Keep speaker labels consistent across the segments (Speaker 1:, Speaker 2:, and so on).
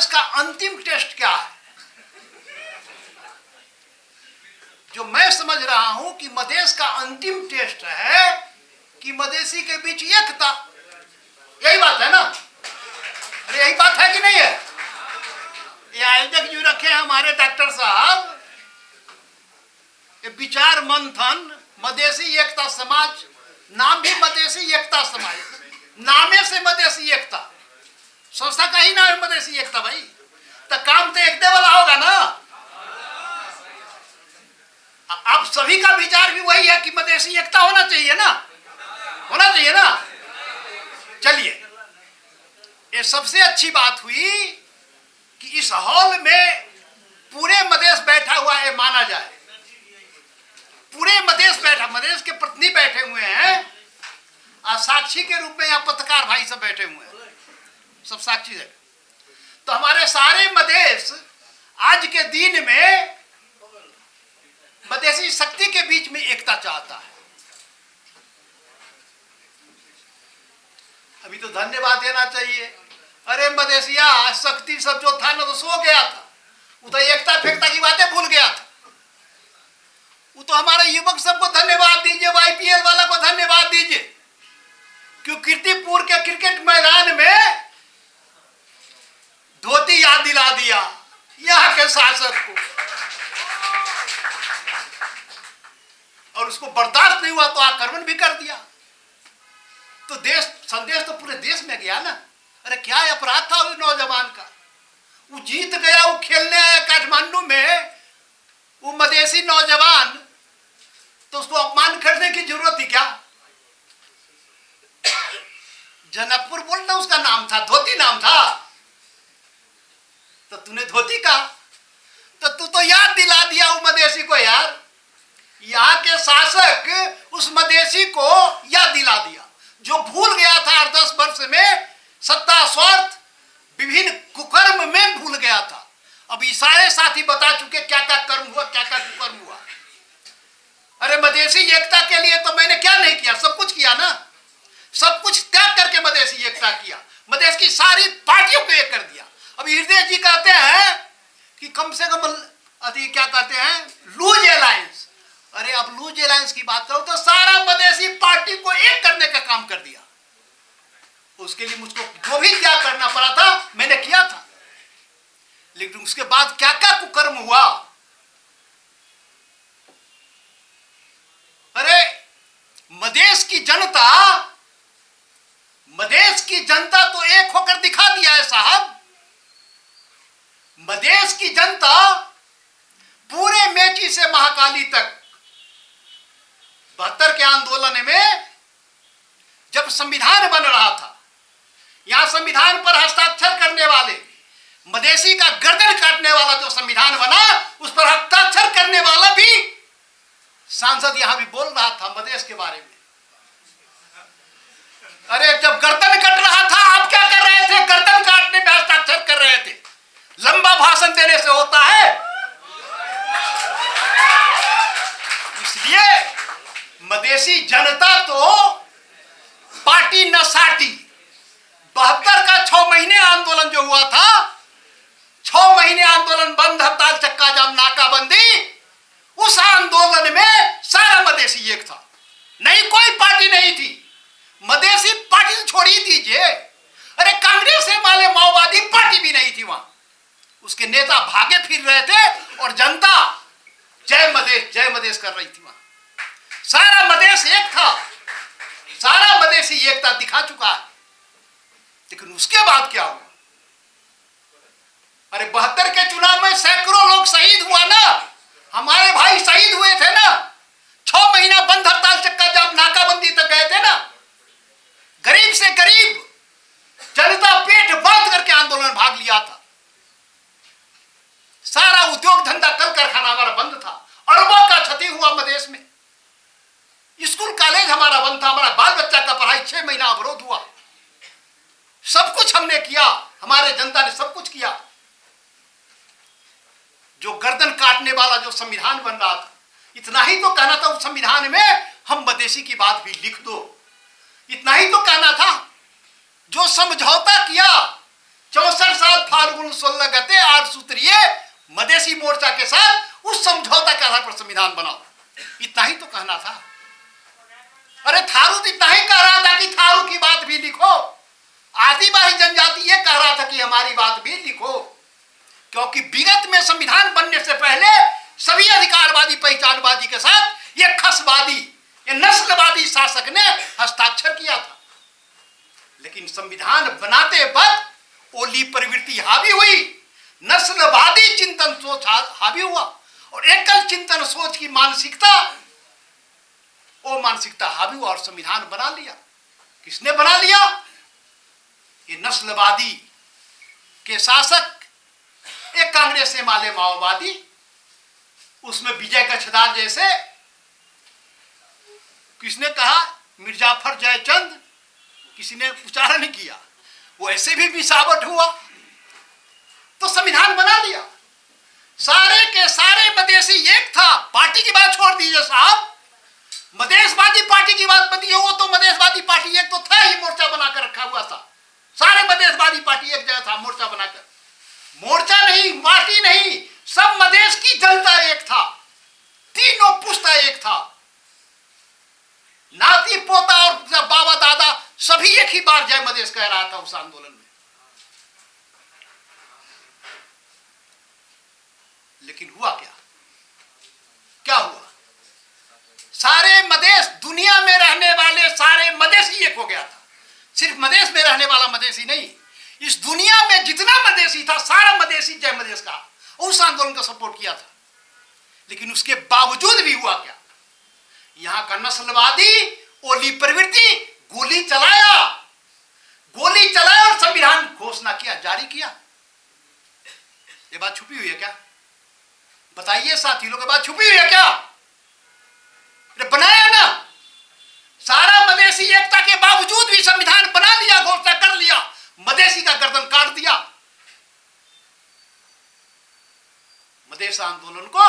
Speaker 1: मदेश का अंतिम टेस्ट क्या है? जो मैं समझ रहा हूं कि मदेश का अंतिम टेस्ट है कि मदेशी के बीच एकता। यही बात है ना? अरे यही बात है कि नहीं है? ये आयोजक जो रखे हैं हमारे डॉक्टर साहब, ये विचार मंथन मदेशी एकता समाज, नाम भी मदेशी एकता समाज, नामे से मदेशी एकता, संस्था का ही नाम है मदेशी एकता। भाई तो काम तो एक दे वाला होगा ना। आप सभी का विचार भी वही है कि मदेशी एकता होना चाहिए ना, होना चाहिए ना। चलिए, ये सबसे अच्छी बात हुई कि इस हॉल में पूरे मदेश बैठा हुआ है, माना जाए पूरे मदेश बैठा, मदेश के प्रतिनिधि बैठे हुए हैं और साक्षी के रूप में यहाँ पत्रकार भाई सब बैठे हुए हैं, सब साक्षी है। तो हमारे सारे मदेश आज के दिन में मदेशी शक्ति के बीच में एकता चाहता है। अभी तो धन्यवाद देना चाहिए। अरे मदेशिया, शक्ति सब जो था ना तो सो गया था, वो तो एकता फेंकता की बातें भूल गया था। वो तो हमारे युवक सबको धन्यवाद दीजिए, आईपीएल वाला को धन्यवाद दीजिए, क्यों कीर्तिपुर के क्रिकेट मैदान में धोती याद दिला दिया यहाँ के शासक को, और उसको बर्दाश्त नहीं हुआ तो आक्रमण भी कर दिया। तो देश संदेश तो पूरे देश में गया ना। अरे क्या अपराध था उस नौजवान का? वो जीत गया, वो खेलने आया काठमांडू में, वो मदेशी नौजवान, तो उसको अपमान करने की जरूरत थी क्या? जनकपुर बोलना उसका नाम था, धोती नाम था, तो तूने धोती कहा, तो तू तो याद दिला दिया वो मदेशी को। यार, यहाँ के शासक उस मदेशी को याद दिला दिया जो भूल गया था 8-10 वर्ष में, सत्ता स्वार्थ विभिन्न कुकर्म में भूल गया था। अब ये सारे साथी बता चुके क्या क्या कर्म हुआ, क्या क्या कुकर्म हुआ। अरे मदेशी एकता के लिए तो मैंने क्या नहीं किया, सब कुछ किया ना। सब कुछ त्याग करके मदेशी एकता किया, मदेश की सारी पार्टियों को एक कर दिया। अब हृदय जी कहते हैं कि कम से कम अति क्या कहते हैं, लूज अलायंस। अरे अब लूज अलायंस की बात करो तो सारा मदेशी पार्टी को एक करने का काम कर दिया। उसके लिए मुझको जो भी क्या करना पड़ा था मैंने किया था, लेकिन उसके बाद क्या क्या कुकर्म हुआ। अरे मदेश की जनता तो एक होकर दिखा दिया है साहब। मदेश की जनता पूरे मेची से महाकाली तक 72 के आंदोलन में जब संविधान बन रहा था, यहां संविधान पर हस्ताक्षर करने वाले, मदेशी का गर्दन काटने वाला जो संविधान बना, उस पर हस्ताक्षर करने वाला भी सांसद यहां भी बोल रहा था मदेश के बारे में। अरे जब गर्दन कट रहा था, आप क्या कर रहे थे? गर्दन काटने में हस्ताक्षर कर रहे थे। लंबा भाषण देने से होता है? इसलिए मदेशी जनता तो पार्टी न साटी। 72 का 6 महीने आंदोलन जो हुआ था, 6 महीने आंदोलन, बंद, हड़ताल, चक्का जाम, नाकाबंदी, उस आंदोलन में सारा मदेशी एक था। नहीं कोई पार्टी नहीं थी। मदेशी पार्टी तो छोड़ ही दीजिए, अरे कांग्रेस वाले माओवादी पार्टी भी नहीं थी वहां। उसके नेता भागे फिर रहे थे और जनता जय मदेश कर रही थी वहां। सारा मदेश एक था, सारा मदेशी एकता दिखा चुका है। लेकिन उसके बाद क्या हुआ? अरे 72 के चुनाव में सैकड़ों लोग शहीद हुआ ना, हमारे भाई शहीद हुए थे ना। 6 महीना बंद, हड़ताल, चक्का जाम, नाकाबंदी तक गए थे ना। गरीब से गरीब जनता पेट बांध करके आंदोलन में भाग लिया था। सारा उद्योग धंधा, कल कारखाना हमारा बंद था। अरबों का क्षति हुआ मदेश में। स्कूल कॉलेज हमारा बंद था, हमारा बाल बच्चा का पढ़ाई 6 महीना अवरोध हुआ। सब कुछ हमने किया, हमारे जनता ने सब कुछ किया। जो गर्दन काटने वाला जो संविधान बन रहा था, इतना ही तो कहना था उस संविधान में, हम मदेशी की बात भी लिख दो। इतना ही तो कहना था। जो समझौता किया 64 साल फाल्गुन 16 गते 8 सूत्रीय मधेसी मोर्चा के साथ उस समझौता के आधार पर संविधान बनाओ। इतना ही तो कहना था। अरे थारू तो इतना ही कह रहा था कि थारू की बात भी लिखो, आदिवासी जनजाति ये कह रहा था कि हमारी बात भी लिखो, क्योंकि विगत में संविधान बनने से पहले सभी अधिकारवादी पहचानवादी के साथ ये खसवादी, ये नस्लवादी शासक ने हस्ताक्षर किया था। लेकिन संविधान बनाते वक्त ओली प्रवृत्ति हावी हुई, नस्लवादी चिंतन सोच हावी हुआ, और एकल चिंतन सोच की मानसिकता, वो मानसिकता हावी हुआ और संविधान बना लिया। किसने बना लिया? ये नस्लवादी के शासक, एक कांग्रेस से माले माओवादी, उसमें विजय कछदार जैसे, किसने कहा मिर्जाफर जयचंद, किसी ने उच्चारण नहीं किया, वो ऐसे भी मिसावट हुआ, तो संविधान बना लिया। सारे के सारे मधेसी एक था। पार्टी की बात छोड़ दीजिए साहब, मधेशवादी पार्टी की बात बताइए, वो तो मधेशवादी पार्टी एक तो था ही, मोर्चा बनाकर रखा हुआ था। सारे मधेशवादी पार्टी एक जगह था मोर्चा बनाकर, मोर्चा नहीं, पार्टी नहीं, सब मधेश की जनता एक था, तीनों पुश्ता एक था, नाती पोता और बाबा दादा सभी एक ही बार जय मधेश कह रहा था उस आंदोलन में। लेकिन हुआ क्या? क्या हुआ? सारे मधेश, दुनिया में रहने वाले सारे मधेसी एक हो गया था। सिर्फ मधेश में रहने वाला मधेसी नहीं, इस दुनिया में जितना मधेसी था सारा मधेसी जय मधेश का उस आंदोलन का सपोर्ट किया था। लेकिन उसके बावजूद भी हुआ क्या? यहां का नस्लवादी ओली प्रवृत्ति गोली चलाया और संविधान घोषणा किया, जारी किया। ये बात छुपी हुई है क्या? बताइए साथी लोग, बात छुपी हुई है क्या? बनाया ना, सारा मधेसी एकता के बावजूद भी संविधान बना लिया, घोषणा कर लिया, मधेसी का गर्दन काट दिया। मधेश आंदोलन को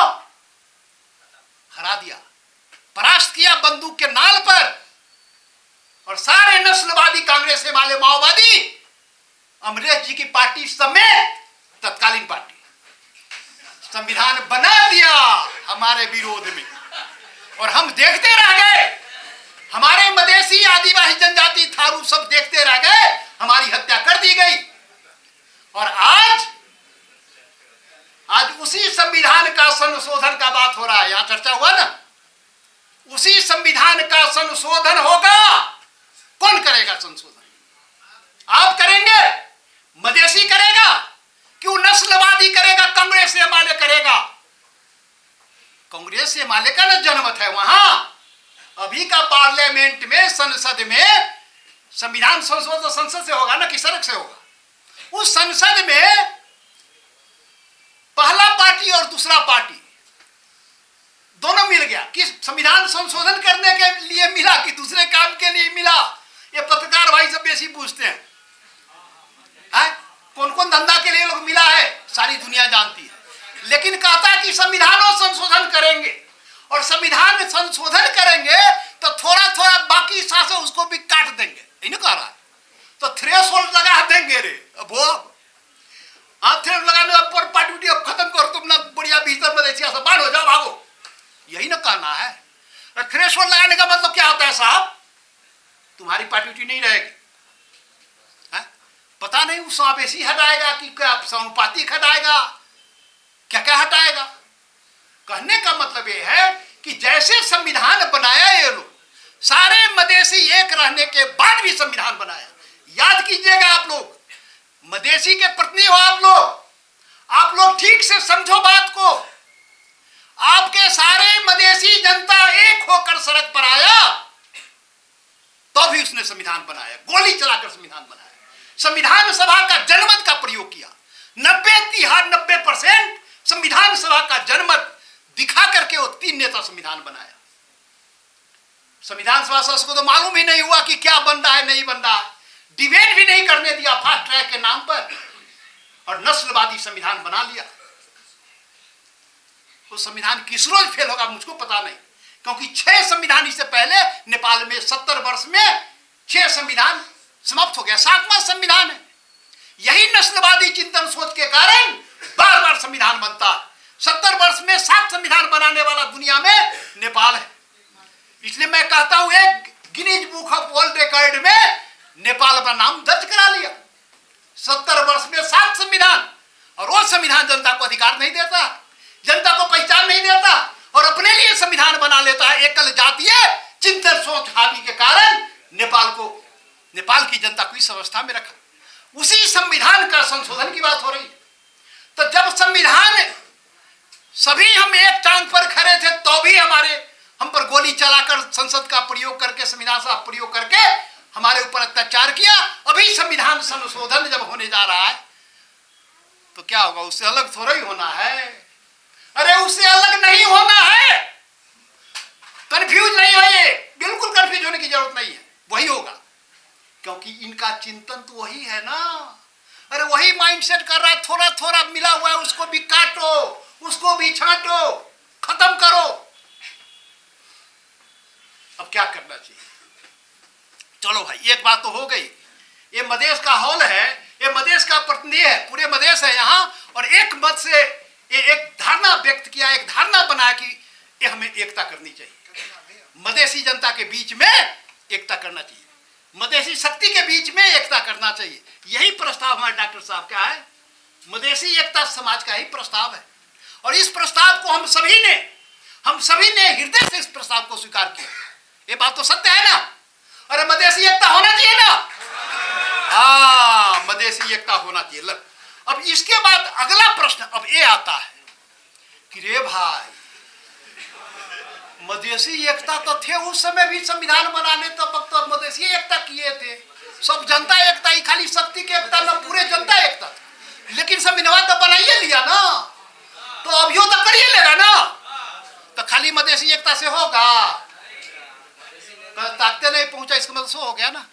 Speaker 1: हरा दिया, परास्त किया बंदूक के नाल पर, और सारे नस्लवादी कांग्रेस से वाले माओवादी, अमरेश जी की पार्टी समेत तत्कालीन पार्टी, संविधान बना दिया हमारे विरोध में, और हम देखते रह गए। हमारे मधेसी आदिवासी जनजाति थारू सब देखते रह गए, हमारी हत्या कर दी गई। और आज उसी संविधान का संशोधन का बात हो रहा है, यहां चर्चा हुआ ना, उसी संविधान का संशोधन होगा। कौन करेगा संशोधन? आप करेंगे? मधेसी करेगा? क्यों नस्लवादी करेगा? कांग्रेस से माले करेगा? कांग्रेस से माले का न जनमत है वहां। अभी का पार्लियामेंट में, संसद में संविधान संशोधन संसद से होगा ना कि सड़क से होगा? उस संसद में पहला पार्टी और दूसरा पार्टी दोनों मिल गया कि संविधान संशोधन करने के लिए मिला कि दूसरे काम के लिए मिला। ये पत्रकार भाई सब बेसी पूछते हैं, कौन कौन धंधा के लिए लोग मिला है, सारी दुनिया जानती है। लेकिन कहता है कि संविधानों संशोधन करेंगे, और संविधान संशोधन करेंगे तो थोड़ा थोड़ा बाकी सांसें उसको भी काट देंगे, नहीं कह रहा है, तो थ्रेशोल्ड लगा देंगे रे। अब वो थ्रेशोल्ड लगाने पर पार्टी अब खत्म करो, तुम ना बढ़िया भीतर मधेसी से बाहर हो जाओ, भागो, यही ना कहना है। थ्रेशोल्ड लगाने का मतलब क्या होता है साहब? तुम्हारी पार्टी नहीं रहेगी, पता नहीं वो समावेशी हटाएगा कि क्या समानुपातिक हटाएगा, क्या क्या हटाएगा। कहने का मतलब ये है कि जैसे संविधान बनाया ये लोग, सारे मधेसी एक रहने के बाद भी संविधान बनाया। याद कीजिएगा आप लोग, मधेसी के प्रतिनिधि हो आप लोग ठीक से समझो बात को। आपके सारे मधेसी जनता एक होकर सड़क पर आया तो भी उसने संविधान बनाया, गोली चलाकर संविधान बनाया, संविधान सभा का जनमत का प्रयोग किया। 90% संविधान सभा का जनमत दिखा करके वो 3 नेता संविधान बनाया। संविधान सभा सदस्य को तो मालूम ही नहीं हुआ कि क्या बन रहा है, नहीं बन रहा है, डिबेट भी नहीं करने दिया फास्ट ट्रैक के नाम पर, और नस्लवादी संविधान बना लिया। वो संविधान किस रोज फेल होगा मुझको पता नहीं, क्योंकि 6 संविधान इससे पहले नेपाल में 70 वर्ष में 6 संविधान समाप्त हो गया, 7वां संविधान है। यही नस्लवादी चिंतन सोच के कारण बार बार संविधान बनता है। 70 वर्ष में 7 संविधान बनाने वाला दुनिया में नेपाल है। इसलिए मैं कहता हूं एक Guinness book of world record में नेपाल का नाम दर्ज करा लिया। 70 वर्ष में 7 संविधान, और वो संविधान जनता को अधिकार नहीं देता, जनता को पहचान नहीं देता और अपने लिए संविधान बना लेता है। एकल जातीय चिंतन सोच हावी के कारण नेपाल की जनता को इस अवस्था में रखा। उसी संविधान का संशोधन की बात हो रही है। तो जब संविधान सभी हम एक टांग पर खड़े थे तो भी हम पर गोली चलाकर संसद का प्रयोग करके, संविधान का प्रयोग करके हमारे ऊपर अत्याचार किया। अभी संविधान संशोधन जब होने जा रहा है तो क्या होगा? उससे अलग थोड़ा ही होना है। अरे उससे अलग नहीं होना है। कंफ्यूज नहीं है, ये बिल्कुल कंफ्यूज होने की जरूरत नहीं है। वही होगा, क्योंकि इनका चिंतन तो वही है ना। अरे वही माइंडसेट कर रहा है, थोड़ा थोड़ा मिला हुआ है उसको भी काटो, उसको भी छांटो, खत्म करो। अब क्या करना चाहिए? चलो भाई, एक बात तो हो गई। ये मधेश का हॉल है, ये मधेश का प्रतिनिधि है, पूरे मधेश है यहाँ, और एक मत से ये एक धारणा व्यक्त किया, एक धारणा बनाया कि ये हमें एकता करनी चाहिए। मधेसी जनता के बीच में एकता करना चाहिए, मधेसी शक्ति के बीच में एकता करना चाहिए। यही प्रस्ताव हमारे डॉक्टर साहब का है। मधेसी एकता समाज का ही प्रस्ताव है, और इस प्रस्ताव को हम सभी ने हृदय से इस प्रस्ताव को स्वीकार किया। ये बात तो सत्य है ना? अरे मधेसी एकता होना चाहिए ना? हाँ, मधेसी एकता होना चाहिए। अब इसके बाद अगला प्रश्न अब ये आता है कि रे भाई, मधेसी एकता तो थे उस समय भी संविधान बनाने तब तो मधेसी एकता किए थे। सब जनता एकता ही, खाली शक्ति की एकता ना, पूरे जनता एकता। लेकिन संविधान तो बनाइए लिया ना, तो अभियो तो करिए लेगा ना। तो खाली मधेसी एकता से होगा? ताकते नहीं पहुंचा, इसका मतलब हो गया ना।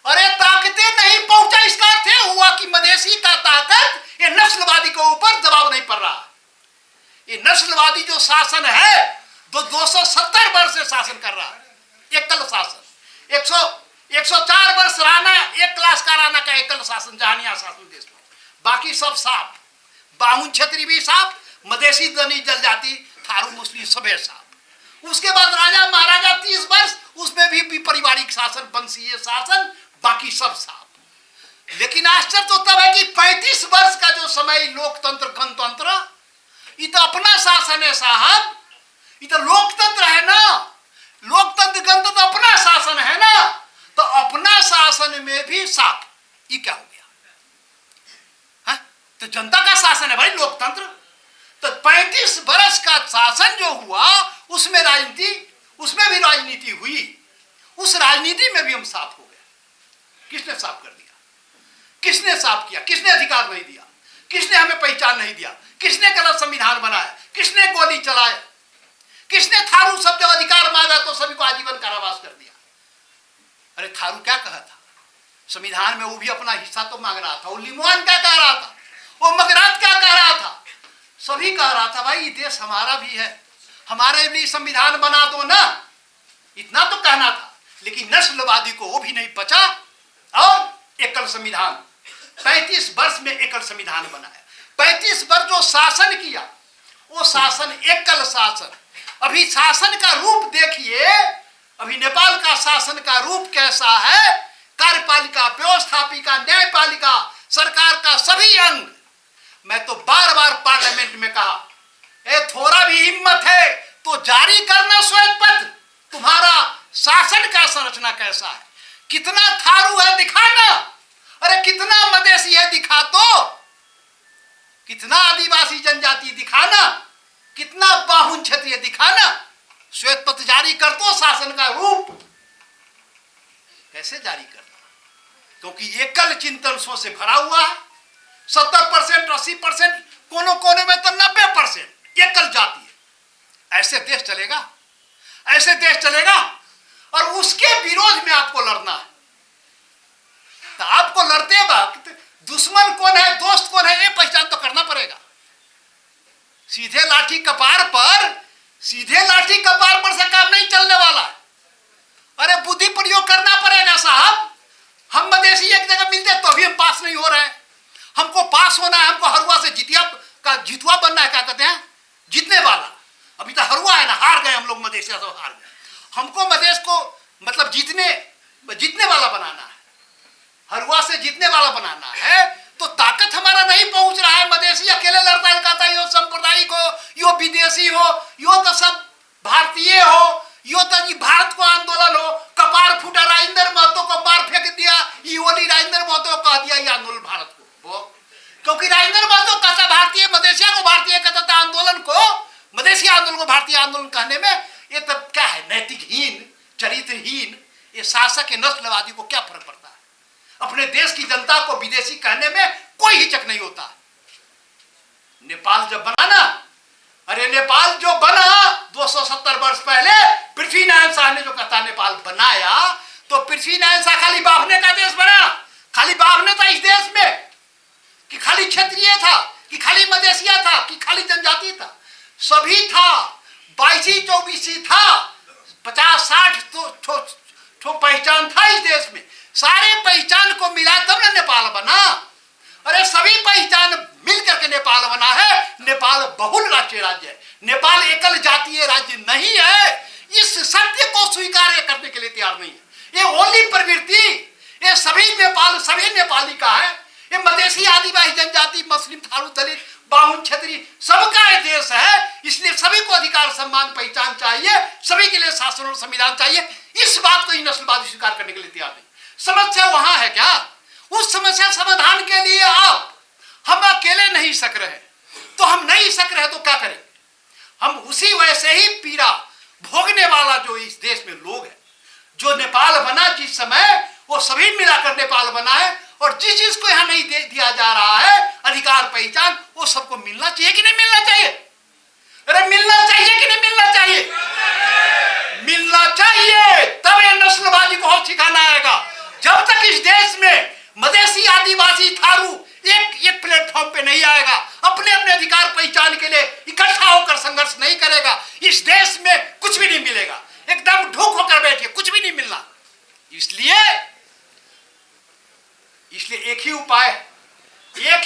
Speaker 1: अरे ताकते नहीं पहुंचा, इसका अर्थ हुआ कि मधेसी का ताकत ये नस्लवादी के ऊपर दबाव नहीं पड़ रहा। ये नस्लवादी जो शासन है, 270 वर्ष से शासन कर रहा है, एकल शासन। 104 वर्ष राणा, एक क्लास का राणा का एकल शासन, जहानिया शासन देश में। बाकी सब साफ, बाहुन क्षेत्रीय भी साफ, मधेसी दनी जनजाति, थारू मुस्लिम सबे साफ। उसके बाद राजा महाराजा 30 वर्ष, उसमें भी पारिवारिक शासन, वंशीय शासन, बाकी सब साफ। लेकिन आश्चर्य तो तब है कि 35 वर्ष का जो समय लोकतंत्र गणतंत्र, ये तो अपना शासन है साहब, ये तो लोकतंत्र है ना। लोकतंत्र गणतंत्र तो अपना शासन है ना, तो अपना शासन में भी साफ। ये क्या हो गया? हाँ? तो जनता का शासन है भाई लोकतंत्र। तो 35 वर्ष का शासन जो हुआ, उसमें भी राजनीति हुई। उस राजनीति में भी हम साफ हो गए। किसने साफ कर दिया? किसने साफ किया? किसने अधिकार नहीं दिया? किसने हमें पहचान नहीं दिया? किसने गलत संविधान बनाया? किसने गोली चलाया? किसने थारू शब्द अधिकार मांगा तो सभी को आजीवन कारावास कर दिया? अरे थारू क्या कहा था संविधान में? वो भी अपना हिस्सा तो मांग रहा था। वो लिमुआन क्या कह रहा था? वो मगरात क्या कह रहा था? सभी कह रहा था भाई ये देश हमारा भी है, हमारे लिए संविधान बना दो ना, इतना तो कहना था। लेकिन नस्लवादी को वो भी नहीं बचा, और एकल संविधान 35 वर्ष में एकल संविधान बनाया। 35 वर्ष जो शासन किया, वो शासन एकल शासन। अभी शासन का रूप देखिए, अभी नेपाल का शासन का रूप कैसा है? कार्यपालिका, व्यवस्थापिका, न्यायपालिका, सरकार का सभी अंग। मैं तो बार बार पार्लियामेंट में कहा, थोड़ा भी हिम्मत है तो जारी करना श्वेत पत्र, तुम्हारा शासन का संरचना कैसा है, कितना थारू है दिखाना। अरे कितना मधेसी है दिखा दो, कितना आदिवासी जनजाति दिखाना, कितना बाहुन क्षेत्रीय दिखाना। श्वेत पत्र जारी कर दो, शासन का रूप कैसे जारी करना? क्योंकि एकल चिंतन से भरा हुआ है। 70%, 80%, कोने कोने में तो 90% एकल जाति है। ऐसे देश चलेगा? ऐसे देश चलेगा? और उसके विरोध में आपको लड़ना है। तो आपको लड़ते वक्त दुश्मन कौन है, दोस्त कौन है, ये पहचान तो करना पड़ेगा। सीधे लाठी कपार पर से काम नहीं चलने वाला है। अरे बुद्धि प्रयोग करना पड़ेगा साहब। हम मधेसी एक जगह मिलते तो अभी हम पास नहीं हो रहे हैं। हमको पास होना है, हमको हरुआ से जितुआ बनना है, क्या कहते हैं, जीतने वाला। अभी तो हरुआ है ना, हार गए हम लोग, मधेसिया सब हार गए। हमको मधेश को मतलब जीतने वाला बनाना है, हरुआ से जीतने वाला बनाना है। तो ताकत हमारा नहीं पहुंच रहा है। मधेसी अकेले लड़ता है, कहता है यो सांप्रदायिक हो, यो विदेशी हो, यो तो सब भारतीय हो, यो तो जी भारत को आंदोलन हो। कपार फूटा, राजेंद्र महतो को मार फेंक दिया, ओली राजेंद्र महतो कह दिया ये आंदोलन भारत को वो, क्योंकि राजेंद्र महतो कहता भारतीय, मधेसिया को भारतीय कहता था, आंदोलन को मधेसी आंदोलन को भारतीय आंदोलन कहने में ये तब क्या है, नैतिकहीन, चरित्रहीन। ये शासक के नस्लवादी को क्या फर्क पड़ता है? अपने देश की जनता को विदेशी कहने में कोई हिचक नहीं होता। नेपाल जब बना ना, अरे नेपाल जो बना 270 वर्ष पहले पृथ्वीनारायण शाह ने जो कहा नेपाल बनाया, तो पृथ्वीनारायण शाह खाली बावने का देश बना? खाली बावने था इस देश में? कि खाली क्षत्रिय था, कि खाली मधेसिया था, कि खाली जनजाति था? सभी था, 22-24 था, 50-60 तो पहचान था इस देश में। सारे पहचान को मिला तब ना नेपाल बना। अरे सभी पहचान मिल करके नेपाल बना है। नेपाल बहुल राष्ट्रीय राज्य है, नेपाल एकल जातीय राज्य नहीं है। इस सत्य को स्वीकार करने के लिए तैयार नहीं है। ये ओली प्रवृत्ति, ये सभी नेपाली का है। ये मधेसी, आदिवासी, जनजाति, मुस्लिम, थारू, दलित, बाहुन, क्षत्रिय सबका ये देश है। इसलिए सभी को अधिकार, सम्मान, पहचान चाहिए, सभी के लिए शासन और संविधान चाहिए। इस बात को ही नस्लवादी स्वीकार करने के लिए तैयार नहीं। समस्या वहां है क्या? उस समस्या समाधान के लिए हम अकेले नहीं सक रहे, तो हम नहीं सक रहे तो क्या करें? हम उसी वैसे ही पीड़ा भोगने वाला जो इस देश में लोग है, जो नेपाल बना जिस समय, वो सभी मिलाकर नेपाल बना है। और जिस चीज को यहां नहीं दिया जा रहा है अधिकार, पहचान, वो सबको मिलना चाहिए कि नहीं मिलना चाहिए? अरे मिलना चाहिए कि नहीं मिलना चाहिए? मिलना चाहिए, तब ये नस्लवादी को और सिखाना आएगा। जब तक इस देश में मधेसी, आदिवासी, थारू एक प्लेटफॉर्म पे नहीं आएगा, अपने अपने अधिकार पहचान के लिए इकट्ठा होकर संघर्ष नहीं करेगा, इस देश में कुछ भी नहीं मिलेगा। एकदम ढूक होकर बैठिए, कुछ भी नहीं मिलना। इसलिए एक ही उपाय है, एक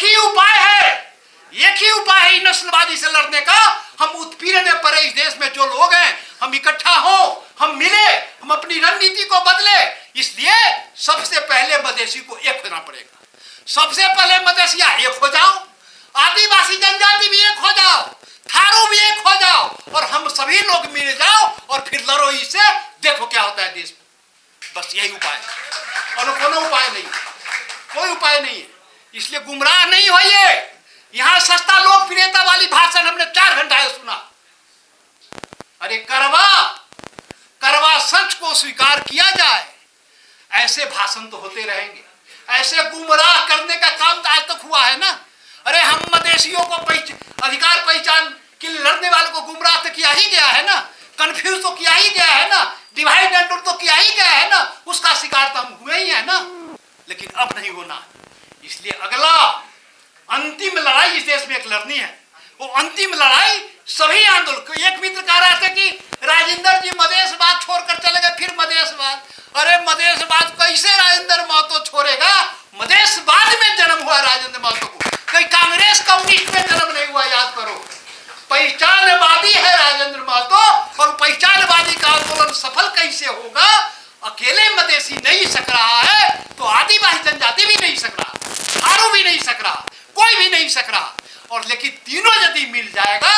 Speaker 1: ही उपाय है नस्लवादी से लड़ने का। हम उत्पीड़न में पड़े इस देश में जो लोग हैं, हम इकट्ठा हो, हम मिले, हम अपनी रणनीति को बदले। इसलिए सबसे पहले मधेसी को एक होना पड़ेगा। सबसे पहले मधेसिया एक हो जाओ, आदिवासी जनजाति भी एक हो जाओ, थारू भी एक हो जाओ, और हम सभी लोग मिल जाओ और फिर लड़ो इससे, देखो क्या होता है देश में। बस यही उपाय है, और कोनो उपाय नहीं, कोई उपाय नहीं है। इसलिए गुमराह नहीं होइए। यहां सस्ता लोकप्रियता वाली भाषण हमने 4 घंटा सुना। अरे करवा सच को स्वीकार किया जाए, ऐसे भाषण तो होते रहेंगे। ऐसे गुमराह करने का काम तो आज तक हुआ है ना। अरे हम मधेसियों को अधिकार पहचान के लिए लड़ने वालों को गुमराह तो किया ही गया है ना, कंफ्यूज तो किया ही गया है ना, डिवाइड एंड रूल तो किया ही गया है ना, उसका शिकार तो हम हुए ही है ना। लेकिन अब नहीं होना। इसलिए अगला अंतिम लड़ाई इस देश में एक लड़नी है। वो अंतिम लड़ाई सभी आंदोलन को। एक मित्र कह रहा था कि राजेंद्र जी मधेशवाद छोड़कर चले गए, फिर मधेशवाद। अरे मधेशवाद कैसे राजेंद्र महतो छोड़ेगा? मधेशवाद में जन्म हुआ राजेंद्र महतो को, कहीं कांग्रेस कम्युनिस्ट में जन्म नहीं हुआ। याद करो, पहचानवादी है राजेंद्र महतो, और पहचानवादी का आंदोलन सफल कैसे होगा? अकेले मधेसी नहीं सक रहा है तो आदिवासी जनजाति भी नहीं सक रहा, थारू भी नहीं सक रहा, कोई भी नहीं सक रहा। और लेकिन तीनों यदि मिल जाएगा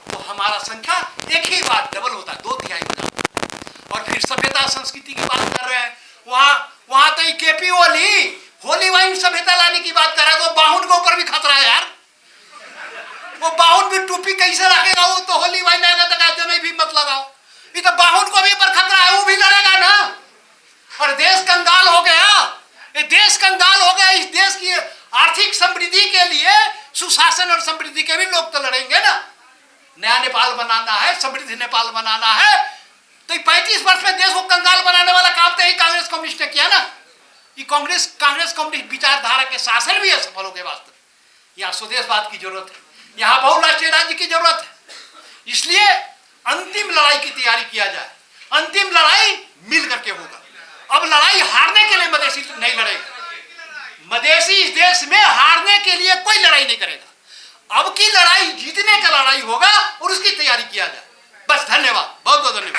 Speaker 1: तो हमारा संख्या एक ही बार डबल होता है, 2/3 हो जाता। और फिर सभ्यता संस्कृति की बात कर रहे हैं, वहां तो केपी होली वाइन सभ्यता लाने की बात कर रहा है, तो बाहुन के ऊपर भी खतरा है यार। वो बाहुन भी टोपी कैसे रखेगा? वो तो होली वाइन आएगा तो कहते नहीं भी मत लगाओ। ये तो बाहुन को भी पर खतरा है, वो भी लड़ेगा ना। और देश कंगाल हो गया, ये देश कंगाल हो गया। इस देश की आर्थिक समृद्धि के लिए, सुशासन और समृद्धि के भी लोग तो लड़ेंगे ना। नया नेपाल बनाना है, समृद्ध नेपाल बनाना है, तो 35 वर्ष में देश को कंगाल बनाने वाला काम तो ही कांग्रेस कम्युनिस्ट ने किया ना। ये कांग्रेस कम्युनिस्ट विचारधारा के शासन भी असफल हो गए। वास्तव यहाँ स्वदेशवाद की जरूरत है, यहाँ बहुराष्ट्रीय राज्य की जरूरत है। इसलिए अंतिम लड़ाई की तैयारी किया जाए। अंतिम लड़ाई मिल करके होगा। अब लड़ाई हारने के लिए मदेशी नहीं लड़ेगा। मदेशी इस देश में हारने के लिए कोई लड़ाई नहीं करेगा। अब की लड़ाई जीतने का लड़ाई होगा और उसकी तैयारी किया जाए। बस धन्यवाद, बहुत बहुत धन्यवाद।